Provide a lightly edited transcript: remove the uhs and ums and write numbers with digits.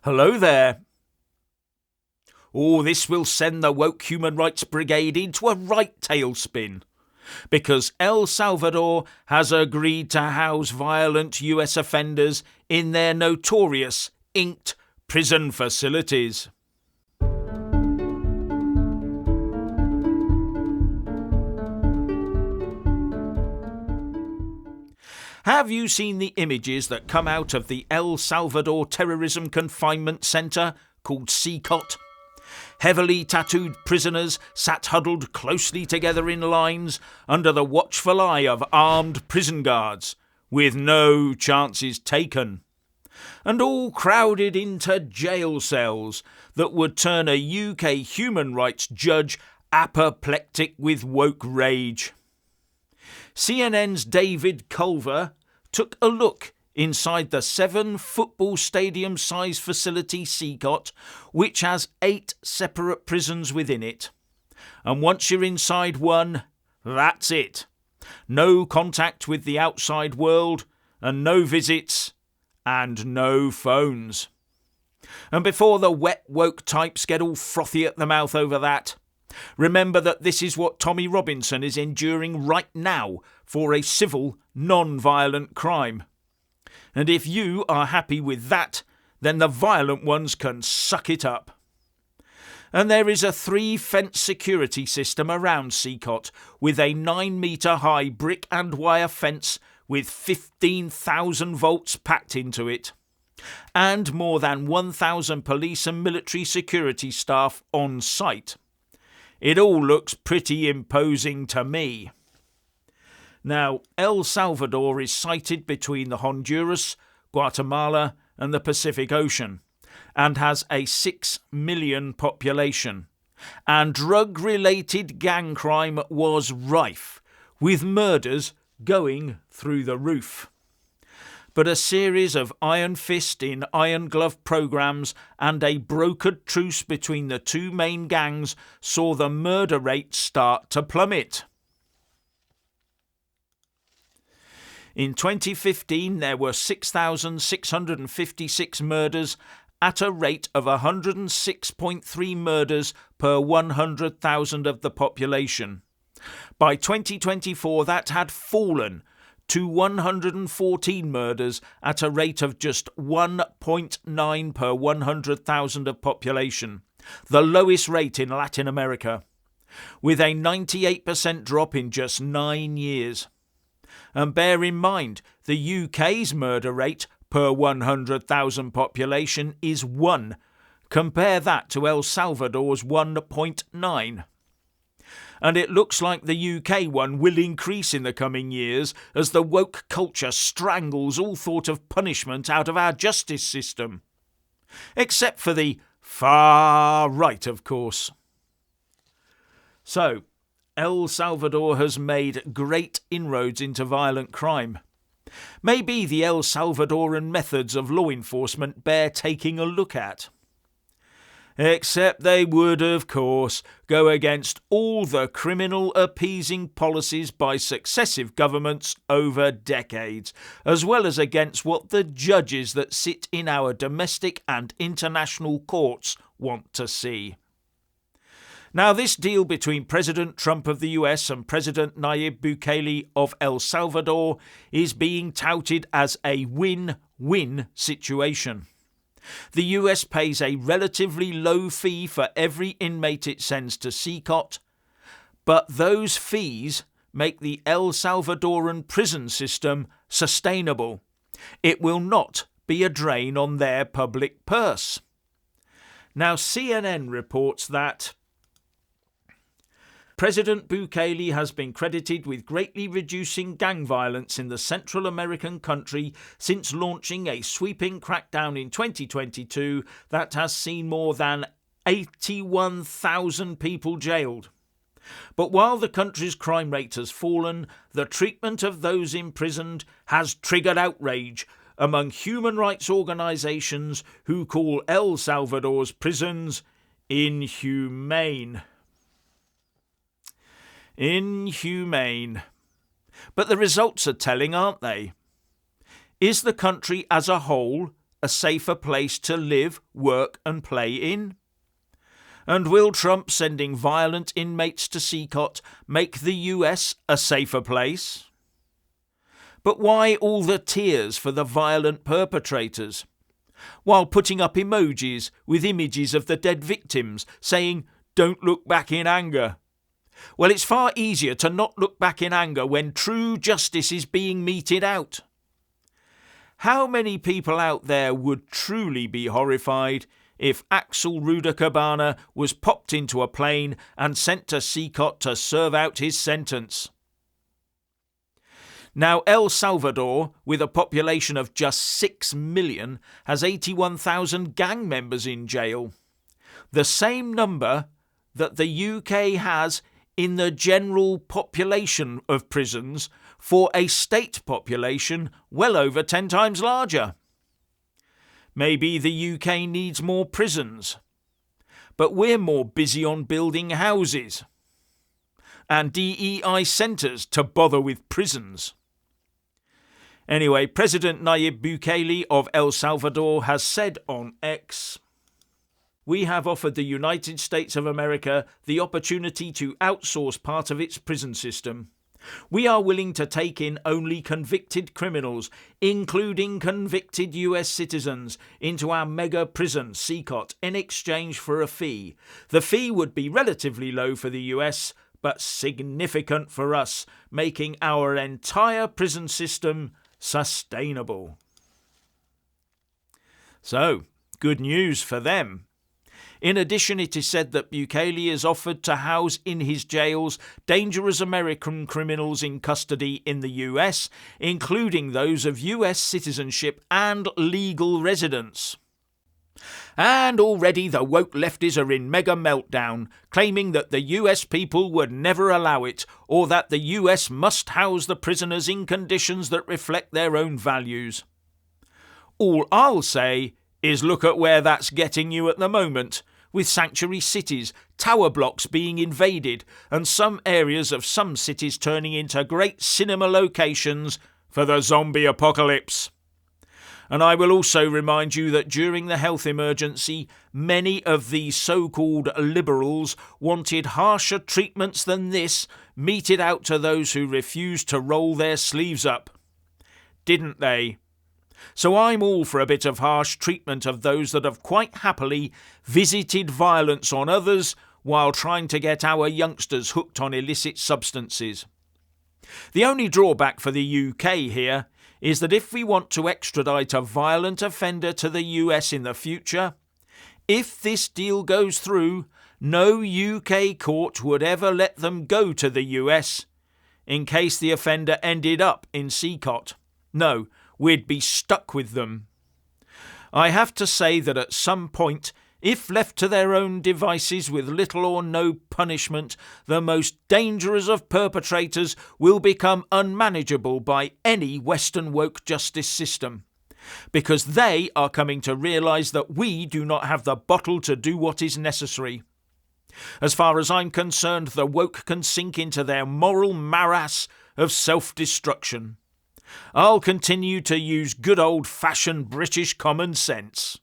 Hello there. Oh, this will send the woke human rights brigade into a right tailspin, because El Salvador has agreed to house violent US offenders in their notorious inked prison facilities. Have you seen the images that come out of the El Salvador Terrorism Confinement Center, called CECOT? Heavily tattooed prisoners sat huddled closely together in lines under the watchful eye of armed prison guards, with no chances taken, and all crowded into jail cells that would turn a UK human rights judge apoplectic with woke rage. CNN's David Culver took a look inside the 7 football stadium size facility CECOT, which has 8 separate prisons within it. And once you're inside one, that's it. No contact with the outside world, and no visits, and no phones. And before the wet woke types get all frothy at the mouth over that, remember that this is what Tommy Robinson is enduring right now for a civil, non-violent crime. And if you are happy with that, then the violent ones can suck it up. And there is a 3-fence security system around CECOT, with a 9-metre high brick and wire fence with 15,000 volts packed into it, and more than 1,000 police and military security staff on site. It all looks pretty imposing to me. Now, El Salvador is sited between the Honduras, Guatemala and the Pacific Ocean, and has a 6 million population. And drug-related gang crime was rife, with murders going through the roof. But a series of iron fist in iron glove programs and a brokered truce between the 2 main gangs saw the murder rate start to plummet. In 2015, there were 6,656 murders at a rate of 106.3 murders per 100,000 of the population. By 2024, that had fallen to 114 murders at a rate of just 1.9 per 100,000 of population, the lowest rate in Latin America, with a 98% drop in just 9 years. And bear in mind, the UK's murder rate per 100,000 population is 1. Compare that to El Salvador's 1.9. And it looks like the UK one will increase in the coming years as the woke culture strangles all thought of punishment out of our justice system. Except for the far right, of course. So, El Salvador has made great inroads into violent crime. Maybe the El Salvadoran methods of law enforcement bear taking a look at. Except they would, of course, go against all the criminal appeasing policies by successive governments over decades, as well as against what the judges that sit in our domestic and international courts want to see. Now, this deal between President Trump of the US and President Nayib Bukele of El Salvador is being touted as a win-win situation. The US pays a relatively low fee for every inmate it sends to CECOT, but those fees make the El Salvadoran prison system sustainable. It will not be a drain on their public purse. Now, CNN reports that President Bukele has been credited with greatly reducing gang violence in the Central American country since launching a sweeping crackdown in 2022 that has seen more than 81,000 people jailed. But while the country's crime rate has fallen, the treatment of those imprisoned has triggered outrage among human rights organisations who call El Salvador's prisons inhumane. Inhumane. But the results are telling, aren't they? Is the country as a whole a safer place to live, work and play in? And will Trump sending violent inmates to CECOT make the US a safer place? But why all the tears for the violent perpetrators, while putting up emojis with images of the dead victims saying, "Don't look back in anger"? Well, it's far easier to not look back in anger when true justice is being meted out. How many people out there would truly be horrified if Axel Rudakabana was popped into a plane and sent to CECOT to serve out his sentence? Now, El Salvador, with a population of just 6 million, has 81,000 gang members in jail. The same number that the UK has in the general population of prisons for a state population well over 10 times larger. Maybe the UK needs more prisons, but we're more busy on building houses and DEI centres to bother with prisons. Anyway, President Nayib Bukele of El Salvador has said on X, "We have offered the United States of America the opportunity to outsource part of its prison system. We are willing to take in only convicted criminals, including convicted US citizens, into our mega prison, CECOT, in exchange for a fee. The fee would be relatively low for the US, but significant for us, making our entire prison system sustainable." So, good news for them. In addition, it is said that Bukele has offered to house in his jails dangerous American criminals in custody in the US, including those of US citizenship and legal residence. And already the woke lefties are in mega meltdown, claiming that the US people would never allow it, or that the US must house the prisoners in conditions that reflect their own values. All I'll say is look at where that's getting you at the moment, with sanctuary cities, tower blocks being invaded, and some areas of some cities turning into great cinema locations for the zombie apocalypse. And I will also remind you that during the health emergency, many of these so-called liberals wanted harsher treatments than this meted out to those who refused to roll their sleeves up. Didn't they? So I'm all for a bit of harsh treatment of those that have quite happily visited violence on others while trying to get our youngsters hooked on illicit substances. The only drawback for the UK here is that if we want to extradite a violent offender to the US in the future, if this deal goes through, no UK court would ever let them go to the US in case the offender ended up in CECOT. No, we'd be stuck with them. I have to say that at some point, if left to their own devices with little or no punishment, the most dangerous of perpetrators will become unmanageable by any Western woke justice system, because they are coming to realise that we do not have the bottle to do what is necessary. As far as I'm concerned, the woke can sink into their moral morass of self-destruction. I'll continue to use good old-fashioned British common sense.